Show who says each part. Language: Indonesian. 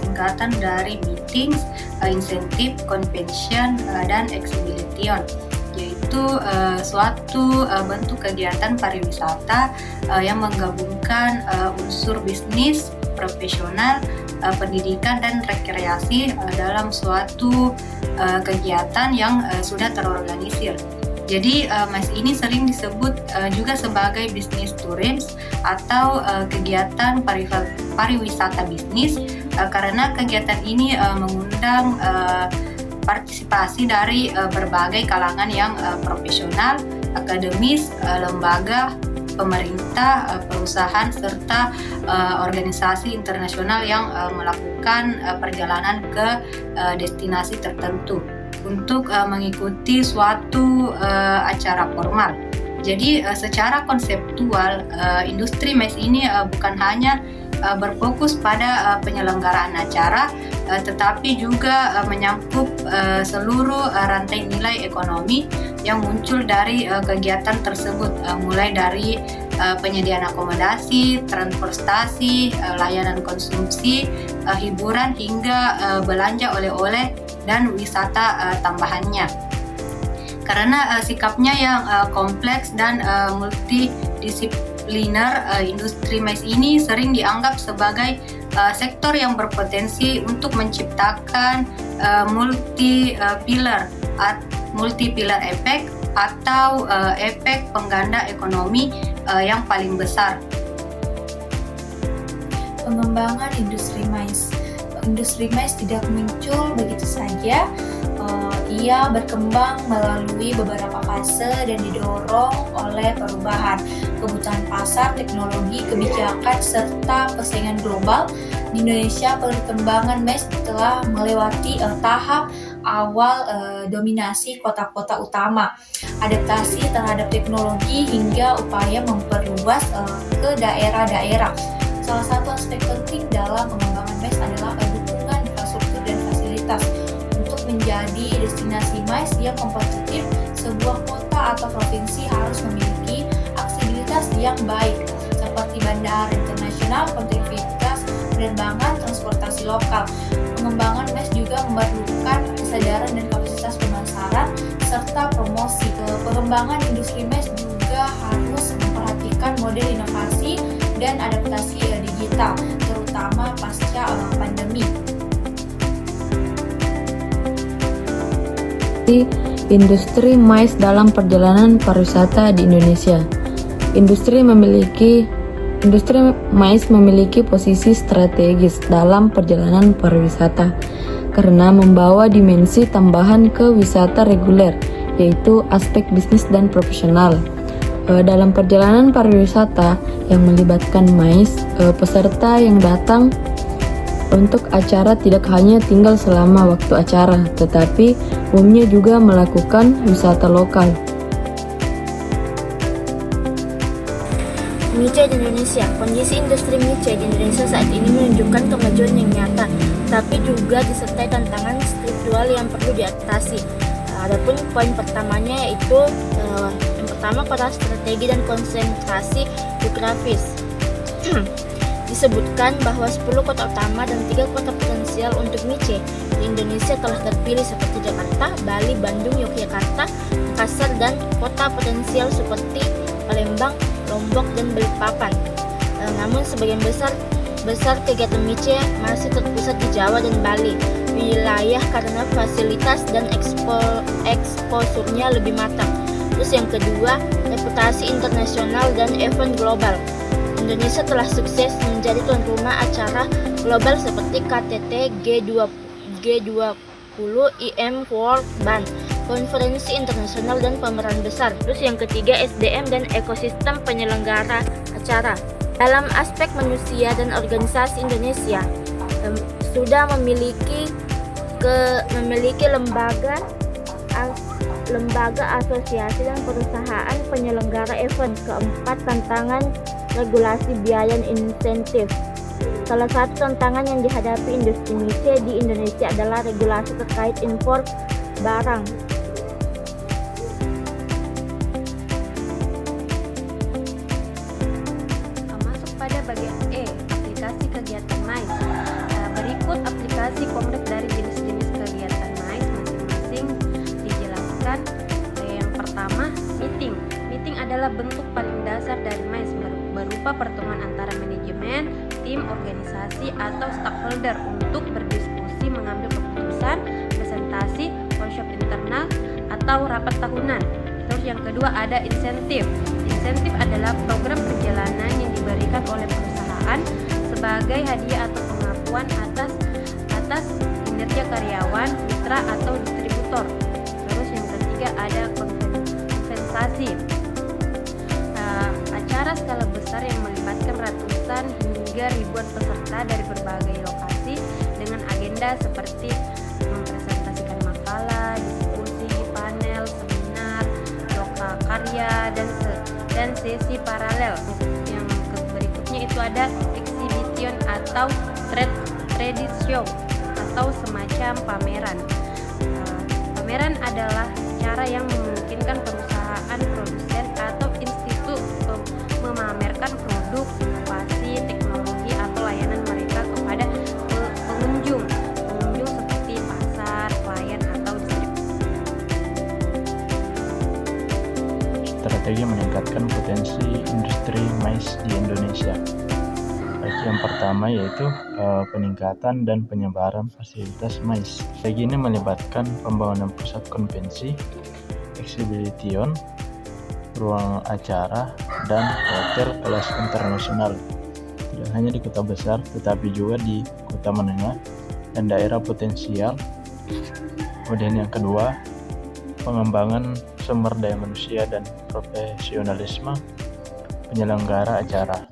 Speaker 1: singkatan dari meetings, insentif, convention, dan exhibition, yaitu suatu bentuk kegiatan pariwisata yang menggabungkan unsur bisnis, profesional, pendidikan, dan rekreasi dalam suatu kegiatan yang sudah terorganisir. Jadi MICE ini sering disebut juga sebagai bisnis tourism atau kegiatan pariwisata bisnis karena kegiatan ini mengundang partisipasi dari berbagai kalangan yang profesional, akademis, lembaga, pemerintah, perusahaan, serta organisasi internasional yang melakukan perjalanan ke destinasi tertentu untuk mengikuti suatu acara formal. Jadi secara konseptual industri MICE ini bukan hanya berfokus pada penyelenggaraan acara, tetapi juga menyangkut seluruh rantai nilai ekonomi yang muncul dari kegiatan tersebut, mulai dari penyediaan akomodasi, transportasi, layanan konsumsi, hiburan, hingga belanja oleh-oleh dan wisata tambahannya. Karena sikapnya yang kompleks dan multidisipliner, industri MICE ini sering dianggap sebagai sektor yang berpotensi untuk menciptakan multi-pillar efek atau efek pengganda ekonomi yang paling besar.
Speaker 2: Pengembangan industri MICE. Industri MICE tidak muncul begitu saja. Ia berkembang melalui beberapa fase dan didorong oleh perubahan kebutuhan pasar, teknologi, kebijakan, serta persaingan global. Di Indonesia, perkembangan MICE telah melewati tahap awal dominasi kota-kota utama, adaptasi terhadap teknologi, hingga upaya memperluas ke daerah-daerah. Salah satu aspek penting dalam pengembangan MICE adalah dukungan infrastruktur dan fasilitas. Untuk menjadi destinasi MICE yang kompetitif, sebuah kota atau provinsi harus memiliki aksesibilitas yang baik, seperti bandara internasional, konektivitas penerbangan, transportasi lokal. Pengembangan MICE juga memerlukan kesadaran dan kapasitas pemasaran serta promosi. Pengembangan industri MICE juga harus memperhatikan model inovasi dan adaptasi digital, terutama pasca pandemi.
Speaker 3: Industri MICE dalam perjalanan pariwisata di Indonesia. Industri MICE memiliki posisi strategis dalam perjalanan pariwisata karena membawa dimensi tambahan ke wisata reguler, yaitu aspek bisnis dan profesional. Dalam perjalanan pariwisata yang melibatkan MICE, peserta yang datang untuk acara tidak hanya tinggal selama waktu acara, tetapi umumnya juga melakukan wisata lokal.
Speaker 4: MICE di Indonesia. Kondisi industri MICE di Indonesia saat ini menunjukkan kemajuan yang nyata, tapi juga disertai tantangan struktural yang perlu diatasi. Adapun poin pertamanya yaitu yang pertama, kota strategi dan konsentrasi geografis. Disebutkan bahwa 10 kota utama dan 3 kota potensial untuk MICE di Indonesia telah terpilih seperti Jakarta, Bali, Bandung, Yogyakarta, Makassar, dan kota potensial seperti Palembang, Lombok, dan Balikpapan. Namun sebagian besar kegiatan MICE masih terpusat di Jawa dan Bali wilayah karena fasilitas dan eksposurnya lebih matang. Terus yang kedua, reputasi internasional dan event global. Indonesia telah sukses menjadi tuan rumah acara global seperti KTT, G20, IM World Bank, konferensi internasional, dan pameran besar. Terus yang ketiga, SDM dan ekosistem penyelenggara acara. Dalam aspek manusia dan organisasi, Indonesia sudah memiliki lembaga, asosiasi, dan perusahaan penyelenggara event. Keempat, tantangan regulasi biaya dan insentif. Salah satu tantangan yang dihadapi industri MICE di Indonesia adalah regulasi terkait impor barang.
Speaker 5: Masuk pada bagian E, aplikasi kegiatan MICE. Berikut aplikasi
Speaker 1: Implementasi konkret dari jenis-jenis kegiatan MICE masing-masing dijelaskan. Yang pertama, meeting. Meeting adalah bentuk paling dasar dari MICE, berupa pertemuan antara manajemen, tim, organisasi, atau stakeholder untuk berdiskusi, mengambil keputusan, presentasi, workshop internal, atau rapat tahunan. Terus yang kedua ada insentif. Insentif adalah program perjalanan yang diberikan oleh perusahaan sebagai hadiah atau pengakuan atas kinerja karyawan, mitra, atau distributor. Terus yang ketiga ada kompensasi. Acara skala besar yang melibatkan ratusan hingga ribuan peserta dari berbagai lokasi dengan agenda seperti mempresentasikan makalah, diskusi, panel, seminar, lokal karya, dan sesi paralel. Yang berikutnya itu ada exhibition atau trade show atau semacam pameran. Pameran adalah cara yang memungkinkan perusahaan, produsen, atau institut memamerkan produk, inovasi, teknologi, atau layanan mereka kepada pengunjung seperti pasar, klien, atau distributor.
Speaker 5: Strategi meningkatkan potensi industri MICE di Indonesia. Yang pertama yaitu peningkatan dan penyebaran fasilitas MICE. Strategi ini melibatkan pembangunan pusat konvensi, exhibition, ruang acara, dan hotel kelas internasional. Tidak hanya di kota besar, tetapi juga di kota menengah dan daerah potensial. Kemudian yang kedua, pengembangan sumber daya manusia dan profesionalisme penyelenggara acara.